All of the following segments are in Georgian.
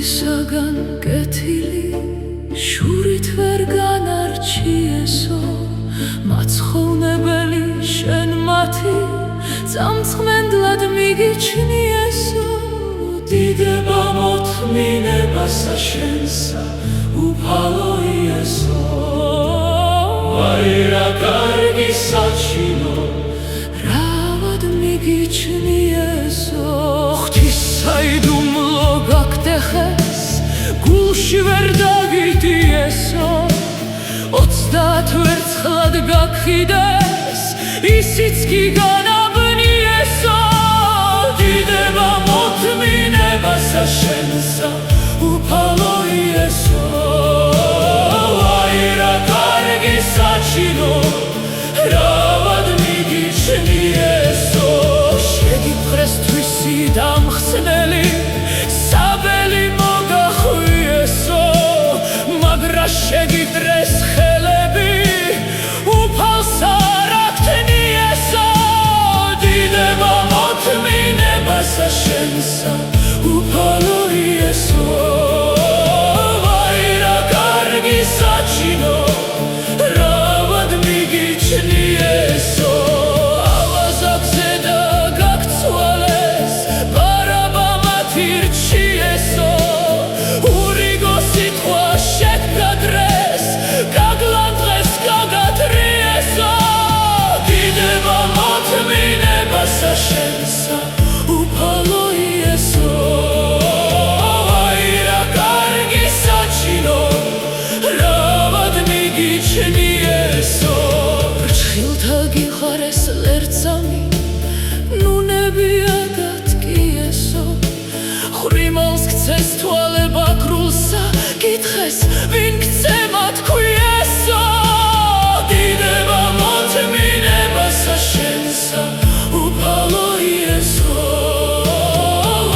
გულისაგან კეთილი შურით ვერ განარჩიესო მაცხოვნებელი შენ მათი წამწმენდლად მიგიჩნიესო დიდება მოთმინებასა შენსა უფალო იესო აი რა კარგი საჩინო რავად მიგიჩნიესო ღვთისაიდუმლო გაგტეხეს გულში ვერ დაგიდიესო 30 ვერცხლად გაქხიდეს ისიც კი განაბნიესო დიდება მოთმინებასა შენსა უფალო იესო აი რა კარგი საჩინო რავად მიგიჩნიესო შეგიფრეს თვისი დამხსნელი საბელი მოგახვიესო მაგრა შეგიდრეს ხელები უფალს არ აქტნიესო დიდება მოთმინებასა შენსა უფალო იესო აი რა კარგი საჩინო რავად მიგიჩნიესო ავაზაკზე და გაგცვალეს ბარაბამად ირჩიესო ურიგო სიტყვა შეგგადრეს გაგლანდღეს გაგათრიესო დიდება მოთმინებასა შენსა უფალო იესო აი რა კარგი საჩინო რავად მიგიჩნიესო ფრჩხილთა გიხარეს ლერწამი ნუნებია გატკიესო ხრიმალს გცეს თვალე ბაქრულსა გითხეს ვინ გცემა თქვიესო დიდება მოთმინებასა შენსა უფალო იესო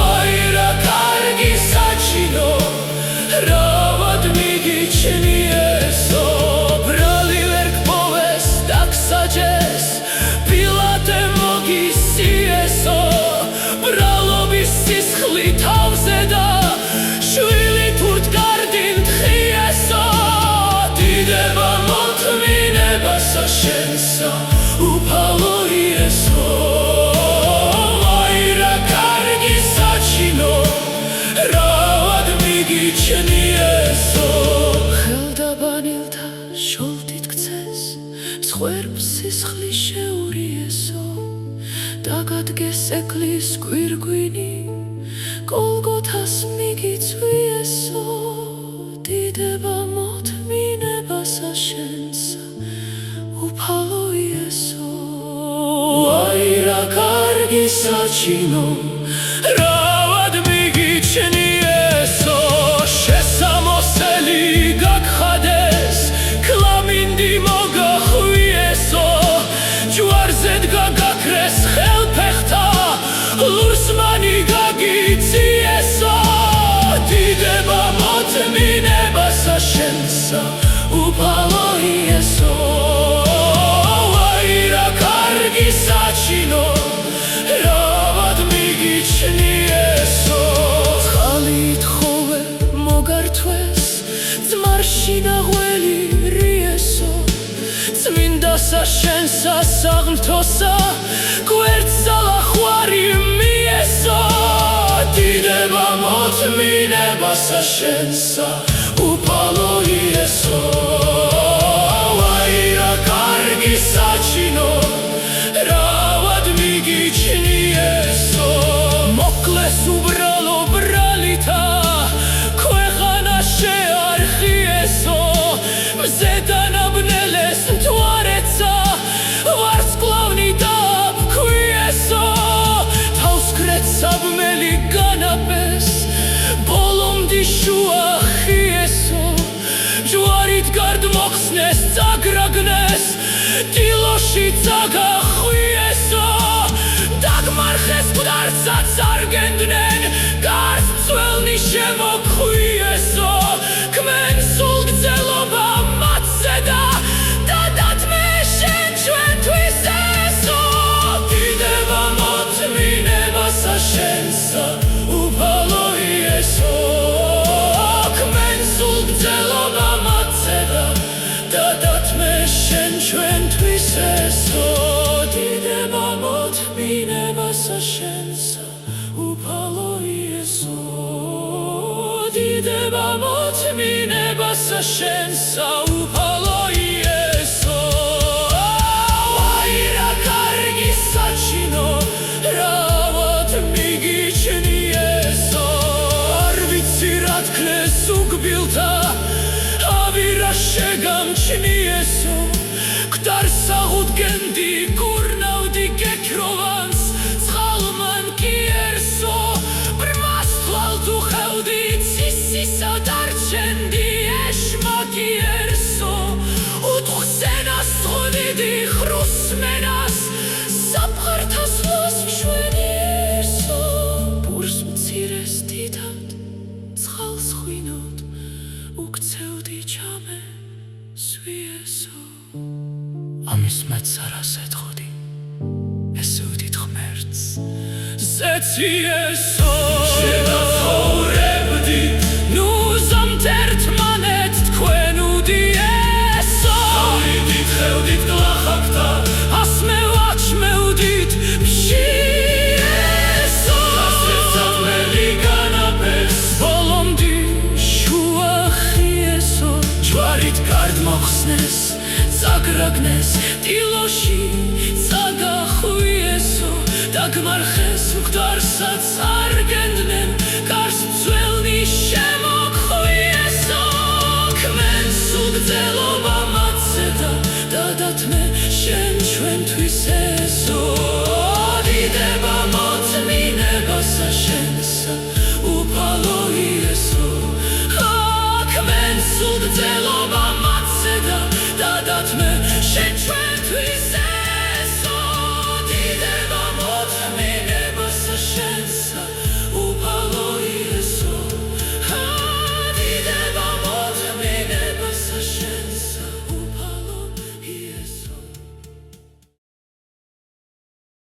აი რა კარგი საჩინო რავად მიგიჩნიესო ბრალი ვერ გპოვეს დაგსაჯეს პილატე მოგისიესო ბრალობის სისხლი თავზე და შვილი თურთ გარდინ თხიესო დიდება მოთმინებასა შენსა უფალო იესო აი რა კარგი საჩინო რავად მიგიჩნიესო ხელდაბანილთა შოლთით გცეს მსხვერპლს სისხლი შეურიესო დაგადგეს ექლის გვირგვინი გოლგოთას მიგიწვიესო დიდება მოთმინებასა შენსა უფალო იესო აი რა კარგი საჩინო რავად მიგიჩნიესო შესამოსელი გაგხადეს კლამინდი მოგახვიესო ჯვარზე დგა გაქრეს ხელფეხთა ლურსმანი გაგიციესო დიდება მოთმინებასა შენსა უფალო იესო აი რა კარგი საჩინო რავად მიგიჩნიესო წყალი ითხოვე მოგართვეს ძმარში ნაღველი რიესო წმინდასა შენსა საღმრთოსა გვერდსა ლახვარი მიესო დიდება მოთმინებასა შენსა უფალო იესო აი რა კარგი საჩინო რავად მიგიჩნიესო მოკლეს უბრალო ბრალითა ქვეყანა შეარხიესო მზე დანაბნელეს მთვარეცა ვარსკვლავნი დააფქვიესო თავს გრეთ საბმელი განაპეს ბოლომდე შუა ხიესო ჯვარით გარდ მოხსნეს წაგრაგნეს დილოში წაგახვიესო დაგმარხეს მკვდარსაც არ გენდნენ გარს მცველნი შემოქვიესო ქმენ სულ გრძელობა მათზე და დადათმე შენ ჩვენთვის ესო დიდება მოთმინებასა შენსა უფალო იესო ნება შენ საუფალო იესო აი რა კარგი საჩინო რავად მიგიჩნი ესო არ ვიცი რა თქნეს უგბილთა ავი რა შეგამჩნი ესო გვდარს აღუდგენდი კურნავდი გექროვანს წყალმან კიერსო ბრმას თვალ თუ ხევდი ცისისა დარჩენდი ეშმაკიერსო უთხსენას თხოვდი ხრუსმენას საფხართას ლოს მშვენიერსო ბურს მცირეს დიდად წყალს ხვინოდ უქცევდი ჩამე სვიესო ამის მეც არას ეთხოვდი ესევდით ღმერთს ზეციესო შეგაცხოვრებდი ნუ ზამთერთმანეთ თქვენ უდიესო ხავდით ხევდით გლახაკთა ასმე ვაჩმევდით ფშიესო გასეცამელი განაფეს ბოლომდი შუახიესო ჯვარით გარდ მოხსნეს წაგრაგნეს ტილოში წაგახვიესო დაგმარხეს მკვდარსაც არგენდნენ კარს ძველნი შემოხვიესო ქმენს უგრძელობა მაცედა დადათმე შენ ჩვენთვის ესო დიდება მოწმინებასა შენსა უფალო იესო ქმენს უგრძელობა მაცედა დადათმე შენ ჩვენთვის